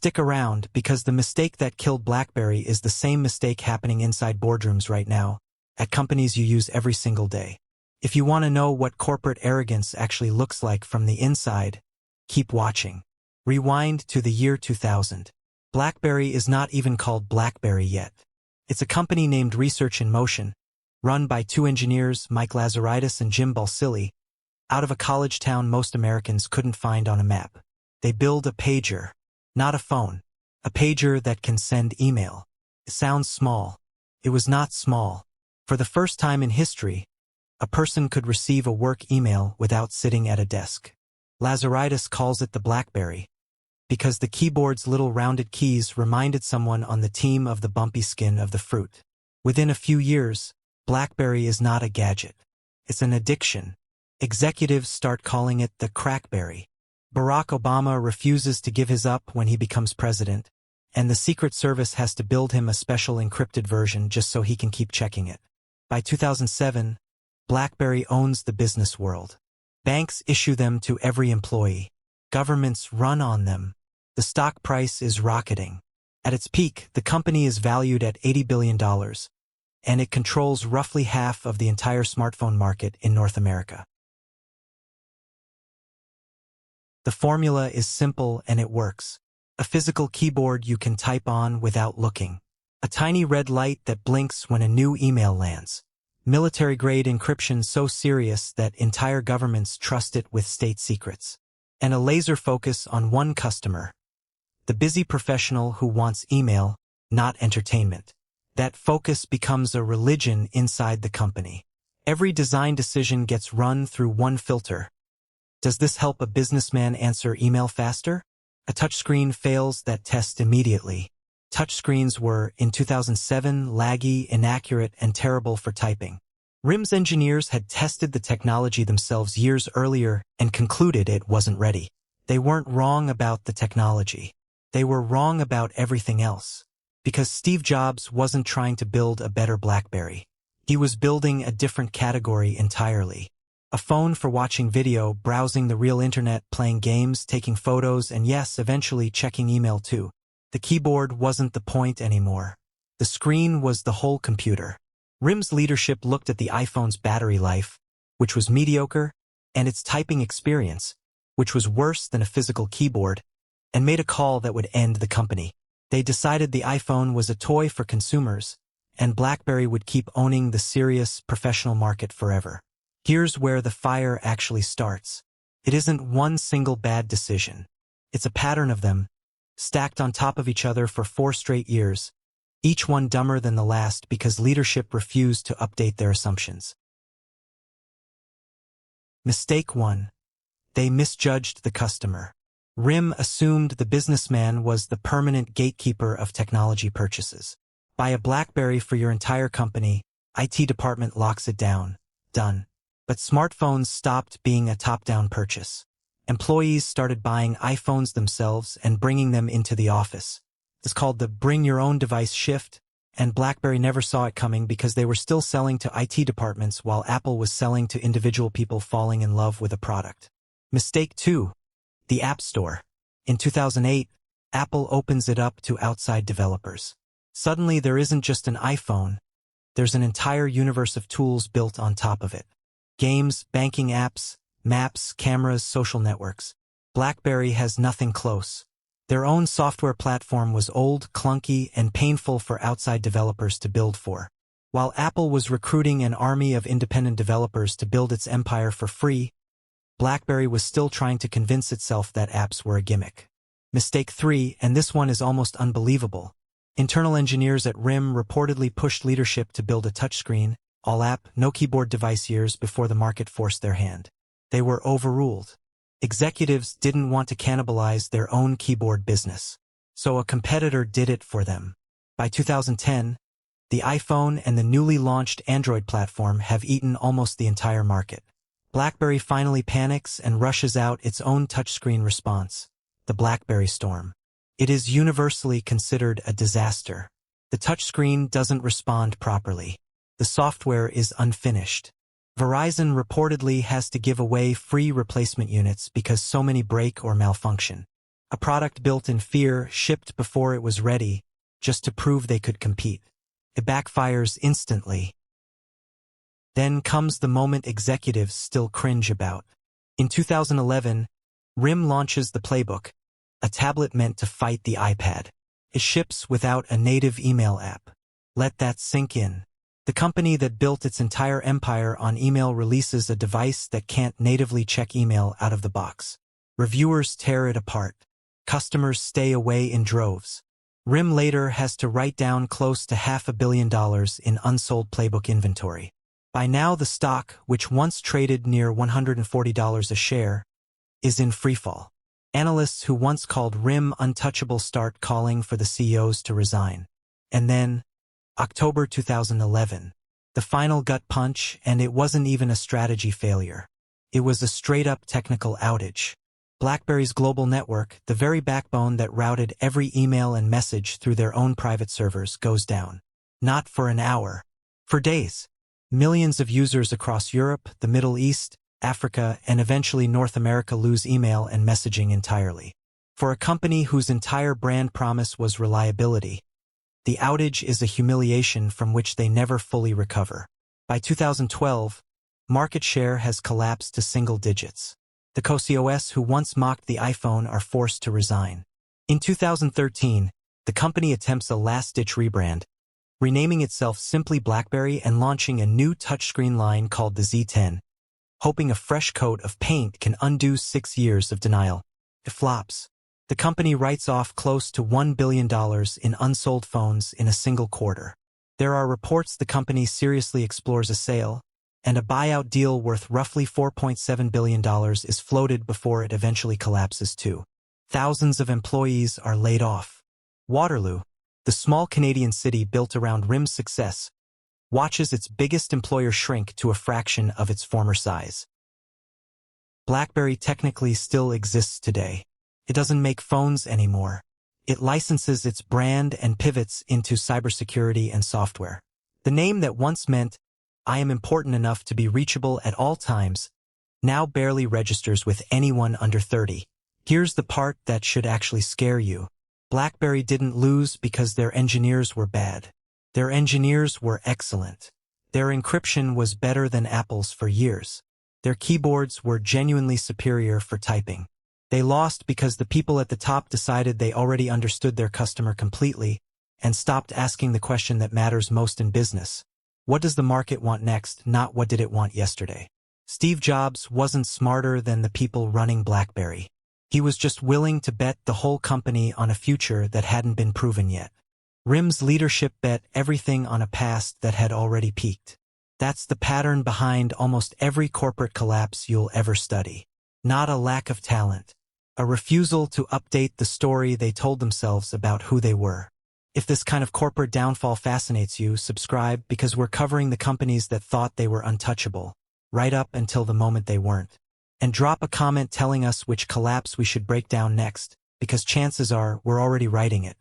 Stick around, because the mistake that killed BlackBerry is the same mistake happening inside boardrooms right now, at companies you use every single day. If you want to know what corporate arrogance actually looks like from the inside, keep watching. Rewind to the year 2000. BlackBerry is not even called BlackBerry yet. It's a company named Research in Motion, run by two engineers, Mike Lazaridis and Jim Balsillie, out of a college town most Americans couldn't find on a map. They build a pager, not a phone. A pager that can send email. It sounds small. It was not small. For the first time in history, a person could receive a work email without sitting at a desk. Lazaridis calls it the BlackBerry, because the keyboard's little rounded keys reminded someone on the team of the bumpy skin of the fruit. Within a few years, BlackBerry is not a gadget. It's an addiction. Executives start calling it the CrackBerry. Barack Obama refuses to give his up when he becomes president, and the Secret Service has to build him a special encrypted version just so he can keep checking it. By 2007, BlackBerry owns the business world. Banks issue them to every employee. Governments run on them. The stock price is rocketing. At its peak, the company is valued at $80 billion, and it controls roughly half of the entire smartphone market in North America. The formula is simple and it works. A physical keyboard you can type on without looking. A tiny red light that blinks when a new email lands. Military-grade encryption so serious that entire governments trust it with state secrets. And a laser focus on one customer. The busy professional who wants email, not entertainment. That focus becomes a religion inside the company. Every design decision gets run through one filter. Does this help a businessman answer email faster? A touchscreen fails that test immediately. Touchscreens were, in 2007, laggy, inaccurate, and terrible for typing. RIM's engineers had tested the technology themselves years earlier and concluded it wasn't ready. They weren't wrong about the technology. They were wrong about everything else. Because Steve Jobs wasn't trying to build a better BlackBerry. He was building a different category entirely. A phone for watching video, browsing the real internet, playing games, taking photos, and yes, eventually checking email too. The keyboard wasn't the point anymore. The screen was the whole computer. RIM's leadership looked at the iPhone's battery life, which was mediocre, and its typing experience, which was worse than a physical keyboard, and made a call that would end the company. They decided the iPhone was a toy for consumers, and BlackBerry would keep owning the serious, professional market forever. Here's where the fire actually starts. It isn't one single bad decision. It's a pattern of them, stacked on top of each other for 4 straight years, each one dumber than the last because leadership refused to update their assumptions. Mistake 1. They misjudged the customer. RIM assumed the businessman was the permanent gatekeeper of technology purchases. Buy a BlackBerry for your entire company, IT department locks it down. Done. But smartphones stopped being a top-down purchase. Employees started buying iPhones themselves and bringing them into the office. It's called the bring-your-own-device shift, and BlackBerry never saw it coming because they were still selling to IT departments while Apple was selling to individual people falling in love with a product. Mistake 2. The App Store. In 2008, Apple opens it up to outside developers. Suddenly there isn't just an iPhone, there's an entire universe of tools built on top of it. Games, banking apps, maps, cameras, social networks. BlackBerry has nothing close. Their own software platform was old, clunky, and painful for outside developers to build for. While Apple was recruiting an army of independent developers to build its empire for free, BlackBerry was still trying to convince itself that apps were a gimmick. Mistake 3, and this one is almost unbelievable. Internal engineers at RIM reportedly pushed leadership to build a touchscreen, all-app, no-keyboard device years before the market forced their hand. They were overruled. Executives didn't want to cannibalize their own keyboard business, so a competitor did it for them. By 2010, the iPhone and the newly launched Android platform have eaten almost the entire market. BlackBerry finally panics and rushes out its own touchscreen response, the BlackBerry Storm. It is universally considered a disaster. The touchscreen doesn't respond properly. The software is unfinished. Verizon reportedly has to give away free replacement units because so many break or malfunction. A product built in fear, shipped before it was ready, just to prove they could compete. It backfires instantly. Then comes the moment executives still cringe about. In 2011, RIM launches the PlayBook, a tablet meant to fight the iPad. It ships without a native email app. Let that sink in. The company that built its entire empire on email releases a device that can't natively check email out of the box. Reviewers tear it apart. Customers stay away in droves. RIM later has to write down close to $500 million in unsold PlayBook inventory. By now the stock, which once traded near $140 a share, is in freefall. Analysts who once called RIM untouchable start calling for the CEOs to resign. And then, October 2011, the final gut punch, and it wasn't even a strategy failure. It was a straight-up technical outage. BlackBerry's global network, the very backbone that routed every email and message through their own private servers, goes down. Not for an hour. For days. Millions of users across Europe, the Middle East, Africa, and eventually North America lose email and messaging entirely. For a company whose entire brand promise was reliability, the outage is a humiliation from which they never fully recover. By 2012, market share has collapsed to single digits. The COS who once mocked the iPhone are forced to resign. In 2013, the company attempts a last-ditch rebrand, renaming itself simply BlackBerry and launching a new touchscreen line called the Z10, hoping a fresh coat of paint can undo 6 years of denial. It flops. The company writes off close to $1 billion in unsold phones in a single quarter. There are reports the company seriously explores a sale, and a buyout deal worth roughly $4.7 billion is floated before it eventually collapses too. Thousands of employees are laid off. Waterloo, the small Canadian city built around RIM's success, watches its biggest employer shrink to a fraction of its former size. BlackBerry technically still exists today. It doesn't make phones anymore. It licenses its brand and pivots into cybersecurity and software. The name that once meant, "I am important enough to be reachable at all times," now barely registers with anyone under 30. Here's the part that should actually scare you. BlackBerry didn't lose because their engineers were bad. Their engineers were excellent. Their encryption was better than Apple's for years. Their keyboards were genuinely superior for typing. They lost because the people at the top decided they already understood their customer completely and stopped asking the question that matters most in business. What does the market want next, not what did it want yesterday? Steve Jobs wasn't smarter than the people running BlackBerry. He was just willing to bet the whole company on a future that hadn't been proven yet. RIM's leadership bet everything on a past that had already peaked. That's the pattern behind almost every corporate collapse you'll ever study. Not a lack of talent. A refusal to update the story they told themselves about who they were. If this kind of corporate downfall fascinates you, subscribe because we're covering the companies that thought they were untouchable, right up until the moment they weren't. And drop a comment telling us which collapse we should break down next, because chances are we're already writing it.